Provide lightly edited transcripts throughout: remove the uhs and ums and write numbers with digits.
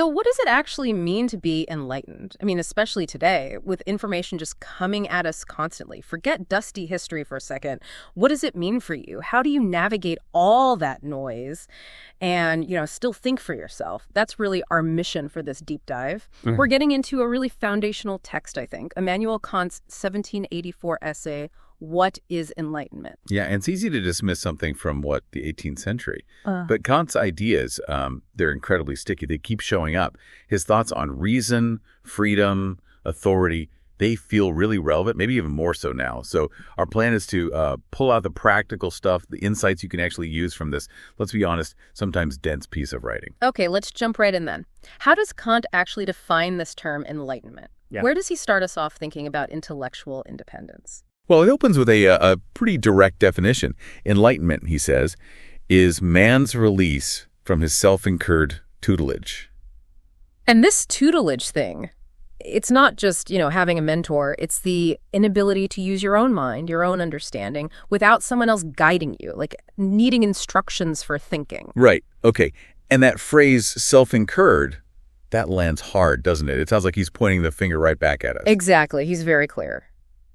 So what does it actually mean to be enlightened? I mean, especially today, with information just coming at us constantly. Forget dusty history for a second. What does it mean for you? How do you navigate all that noise and, still think for yourself? That's really our mission for this deep dive. We're getting into a really foundational text, I think. Immanuel Kant's 1784 essay, What is Enlightenment? Yeah, and it's easy to dismiss something from, the 18th century. But Kant's ideas, they're incredibly sticky. They keep showing up. His thoughts on reason, freedom, authority, they feel really relevant, maybe even more so now. So our plan is to pull out the practical stuff, the insights you can actually use from this, let's be honest, sometimes dense piece of writing. Okay, let's jump right in then. How does Kant actually define this term enlightenment? Yeah. Where does he start us off thinking about intellectual independence? Well, it opens with a pretty direct definition. Enlightenment, he says, is man's release from his self-incurred tutelage. And this tutelage thing, it's not just, having a mentor. It's the inability to use your own mind, your own understanding, without someone else guiding you, like needing instructions for thinking. Right. Okay. And that phrase, self-incurred, that lands hard, doesn't it? It sounds like he's pointing the finger right back at us. Exactly. He's very clear.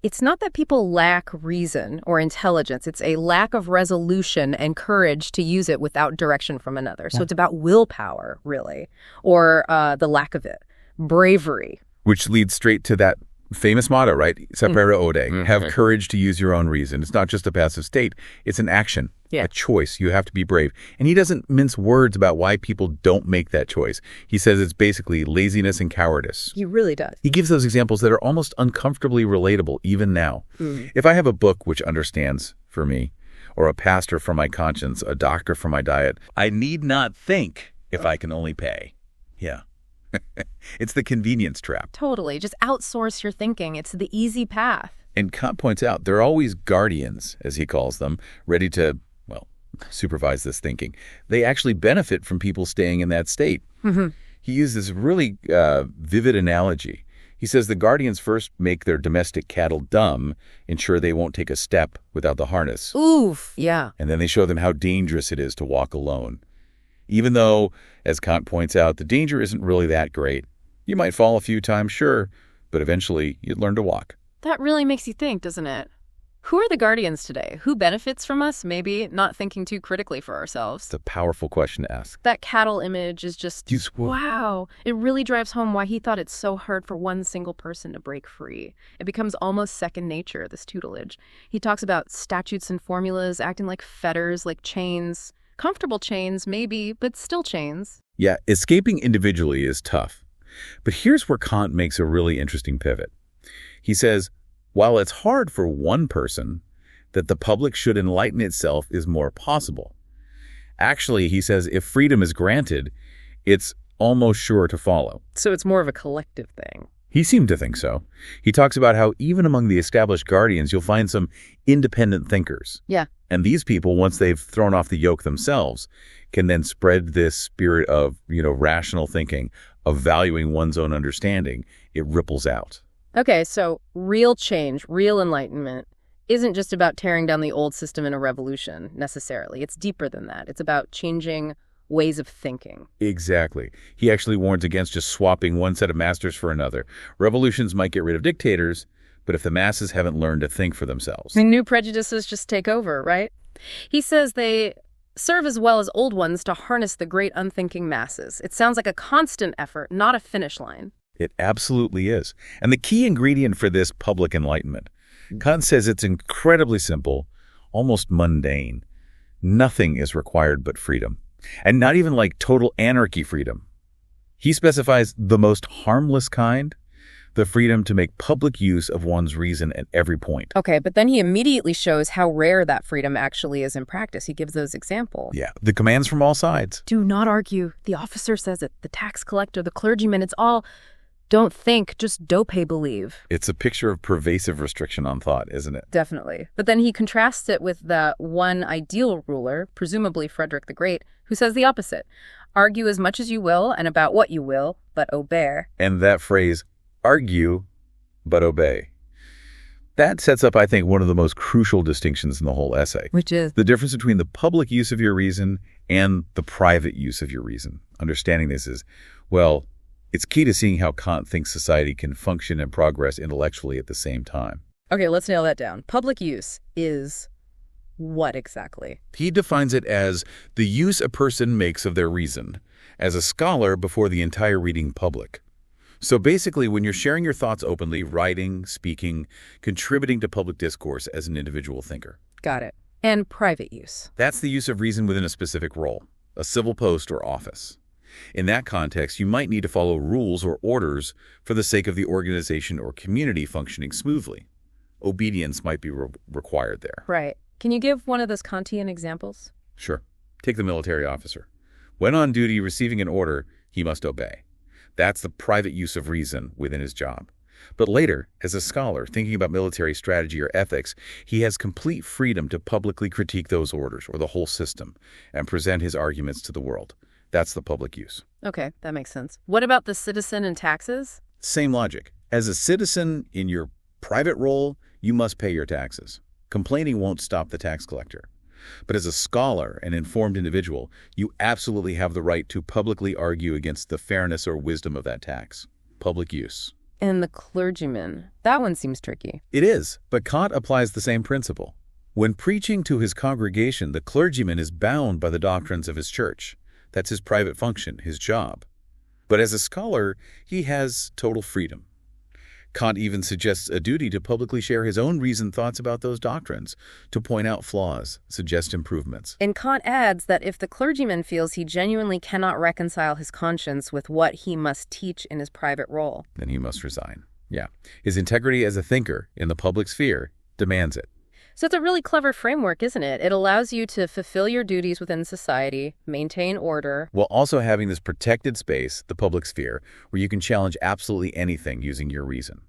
It's not that people lack reason or intelligence. It's a lack of resolution and courage to use it without direction from another. So it's about willpower, really, or the lack of it, bravery. Which leads straight to that famous motto, right? Sapere Aude. Have courage to use your own reason. It's not just a passive state. It's an action, a choice. You have to be brave. And he doesn't mince words about why people don't make that choice. He says it's basically laziness and cowardice. He really does. He gives those examples that are almost uncomfortably relatable even now. If I have a book which understands for me, or a pastor for my conscience, a doctor for my diet, I need not think if I can only pay. Yeah. It's the convenience trap. Totally. Just outsource your thinking. It's the easy path. And Kant points out there are always guardians, as he calls them, ready to, supervise this thinking. They actually benefit from people staying in that state. He uses this really vivid analogy. He says the guardians first make their domestic cattle dumb, ensure they won't take a step without the harness. Oof, yeah. And then they show them how dangerous it is to walk alone. Even though, as Kant points out, the danger isn't really that great. You might fall a few times, sure, but eventually you'd learn to walk. That really makes you think, doesn't it? Who are the guardians today? Who benefits from us? Maybe not thinking too critically for ourselves. It's a powerful question to ask. That cattle image is just, wow. It really drives home why he thought it's so hard for one single person to break free. It becomes almost second nature, this tutelage. He talks about statutes and formulas acting like fetters, like chains. Comfortable chains, maybe, but still chains. Yeah, escaping individually is tough. But here's where Kant makes a really interesting pivot. He says, while it's hard for one person, that the public should enlighten itself is more possible. Actually, he says, if freedom is granted, it's almost sure to follow. So it's more of a collective thing. He seemed to think so. He talks about how even among the established guardians, you'll find some independent thinkers. Yeah. And these people, once they've thrown off the yoke themselves, can then spread this spirit of, rational thinking, of valuing one's own understanding. It ripples out. Okay, so real change, real enlightenment isn't just about tearing down the old system in a revolution, necessarily. It's deeper than that. It's about changing ways of thinking. Exactly. He actually warns against just swapping one set of masters for another. Revolutions might get rid of dictators, but if the masses haven't learned to think for themselves. And new prejudices just take over, right? He says they serve as well as old ones to harness the great unthinking masses. It sounds like a constant effort, not a finish line. It absolutely is. And the key ingredient for this public enlightenment, Kant says it's incredibly simple, almost mundane. Nothing is required but freedom. And not even like total anarchy freedom. He specifies the most harmless kind, the freedom to make public use of one's reason at every point. Okay, but then he immediately shows how rare that freedom actually is in practice. He gives those examples. Yeah, the commands from all sides. Do not argue. The officer says it. The tax collector, the clergyman, it's all don't think, just dope believe. It's a picture of pervasive restriction on thought, isn't it? Definitely. But then he contrasts it with the one ideal ruler, presumably Frederick the Great, who says the opposite. Argue as much as you will and about what you will, but obey. And that phrase, argue, but obey. That sets up, I think, one of the most crucial distinctions in the whole essay. Which is? The difference between the public use of your reason and the private use of your reason. understanding this is, well, it's key to seeing how Kant thinks society can function and progress intellectually at the same time. Okay, let's nail that down. Public use is what exactly? He defines it as the use a person makes of their reason, as a scholar before the entire reading public. So basically, when you're sharing your thoughts openly, writing, speaking, contributing to public discourse as an individual thinker. Got it. And private use. That's the use of reason within a specific role, a civil post or office. In that context, you might need to follow rules or orders for the sake of the organization or community functioning smoothly. Obedience might be required there. Right. Can you give one of those Kantian examples? Sure. Take the military officer. When on duty receiving an order, he must obey. That's the private use of reason within his job. But later, as a scholar thinking about military strategy or ethics, he has complete freedom to publicly critique those orders or the whole system and present his arguments to the world. That's the public use. Okay, that makes sense. What about the citizen and taxes? Same logic. As a citizen in your private role, you must pay your taxes. Complaining won't stop the tax collector. But as a scholar, an informed individual, you absolutely have the right to publicly argue against the fairness or wisdom of that tax. Public use. And the clergyman. That one seems tricky. It is, but Kant applies the same principle. When preaching to his congregation, the clergyman is bound by the doctrines of his church. That's his private function, his job. But as a scholar, he has total freedom. Kant even suggests a duty to publicly share his own reasoned thoughts about those doctrines, to point out flaws, suggest improvements. And Kant adds that if the clergyman feels he genuinely cannot reconcile his conscience with what he must teach in his private role, then he must resign. Yeah. His integrity as a thinker in the public sphere demands it. So it's a really clever framework, isn't it? It allows you to fulfill your duties within society, maintain order, while also having this protected space, the public sphere, where you can challenge absolutely anything using your reason.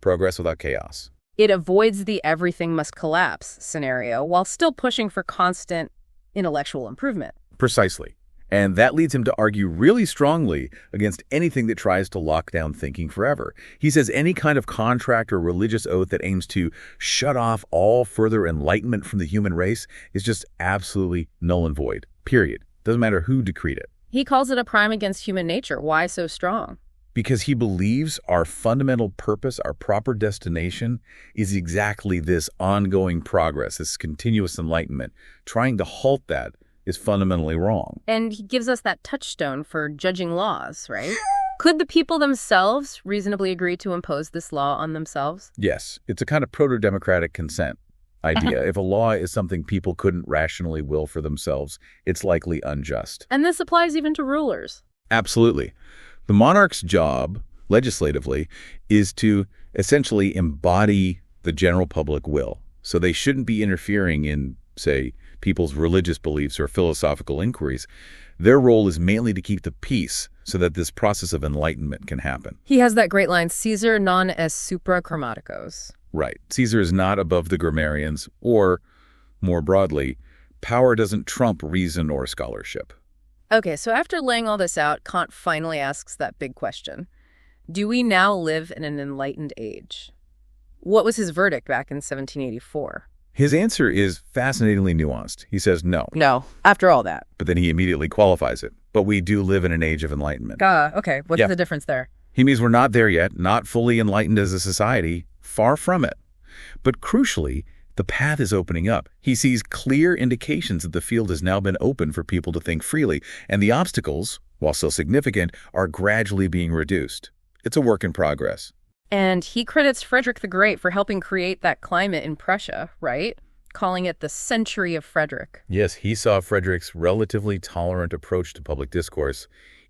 Progress without chaos. It avoids the everything must collapse scenario while still pushing for constant intellectual improvement. Precisely. And that leads him to argue really strongly against anything that tries to lock down thinking forever. He says any kind of contract or religious oath that aims to shut off all further enlightenment from the human race is just absolutely null and void, period. Doesn't matter who decreed it. He calls it a crime against human nature. Why so strong? Because he believes our fundamental purpose, our proper destination, is exactly this ongoing progress, this continuous enlightenment. Trying to halt that is fundamentally wrong. And he gives us that touchstone for judging laws, right? Could the people themselves reasonably agree to impose this law on themselves? Yes. It's a kind of proto-democratic consent idea. If a law is something people couldn't rationally will for themselves, it's likely unjust. And this applies even to rulers. Absolutely. The monarch's job, legislatively, is to essentially embody the general public will. So they shouldn't be interfering in, say, people's religious beliefs or philosophical inquiries. Their role is mainly to keep the peace so that this process of enlightenment can happen. He has that great line, Caesar non est supra grammaticos. Right. Caesar is not above the grammarians, or, more broadly, power doesn't trump reason or scholarship. Okay, so after laying all this out, Kant finally asks that big question. Do we now live in an enlightened age? What was his verdict back in 1784? His answer is fascinatingly nuanced. He says no. No, after all that. But then he immediately qualifies it. But we do live in an age of enlightenment. Okay. What's the difference there? He means we're not there yet, not fully enlightened as a society, far from it. But crucially, the path is opening up. He sees clear indications that the field has now been open for people to think freely, and the obstacles, while still significant, are gradually being reduced. It's a work in progress. And he credits Frederick the Great for helping create that climate in Prussia, right? Calling it the century of Frederick. Yes, he saw Frederick's relatively tolerant approach to public discourse,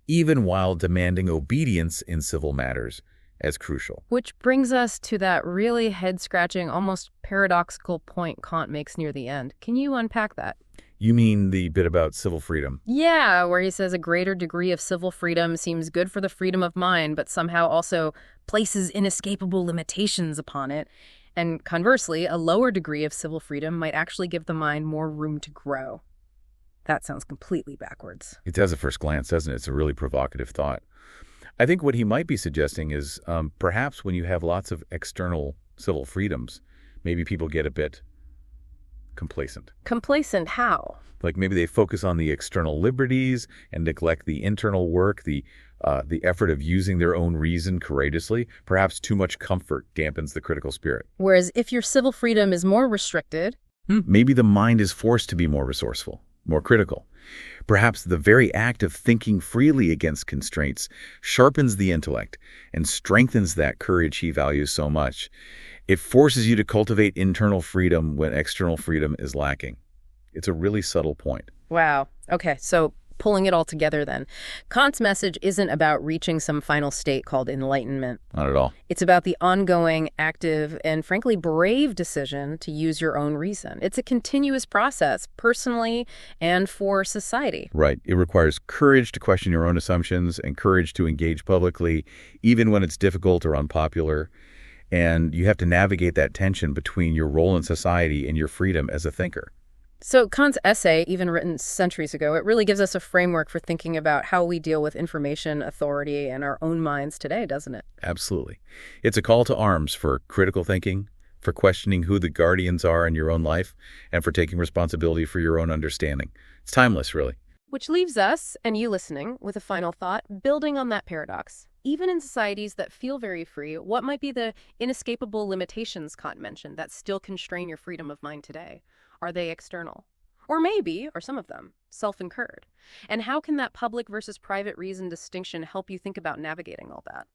even while demanding obedience in civil matters, as crucial. Which brings us to that really head-scratching, almost paradoxical point Kant makes near the end. Can you unpack that? You mean the bit about civil freedom? Yeah, where he says a greater degree of civil freedom seems good for the freedom of mind, but somehow also places inescapable limitations upon it. And conversely, a lower degree of civil freedom might actually give the mind more room to grow. That sounds completely backwards. It does at first glance, doesn't it? It's a really provocative thought. I think what he might be suggesting is perhaps when you have lots of external civil freedoms, maybe people get a bit complacent. Complacent how? Like maybe they focus on the external liberties and neglect the internal work, the effort of using their own reason courageously. Perhaps too much comfort dampens the critical spirit. Whereas if your civil freedom is more restricted, Maybe the mind is forced to be more resourceful, more critical. Perhaps the very act of thinking freely against constraints sharpens the intellect and strengthens that courage he values so much. It forces you to cultivate internal freedom when external freedom is lacking. It's a really subtle point. wow. Okay, so pulling it all together then. Kant's message isn't about reaching some final state called enlightenment. Not at all. It's about the ongoing, active, and frankly brave decision to use your own reason. It's a continuous process, personally and for society. Right. It requires courage to question your own assumptions and courage to engage publicly, even when it's difficult or unpopular. And you have to navigate that tension between your role in society and your freedom as a thinker. So Kant's essay, even written centuries ago, it really gives us a framework for thinking about how we deal with information, authority, and our own minds today, doesn't it? Absolutely. It's a call to arms for critical thinking, for questioning who the guardians are in your own life, and for taking responsibility for your own understanding. It's timeless, really. Which leaves us, and you listening, with a final thought, building on that paradox. Even in societies that feel very free, what might be the inescapable limitations Kant mentioned that still constrain your freedom of mind today? Are they external? Or maybe, or some of them, self-incurred? And how can that public versus private reason distinction help you think about navigating all that?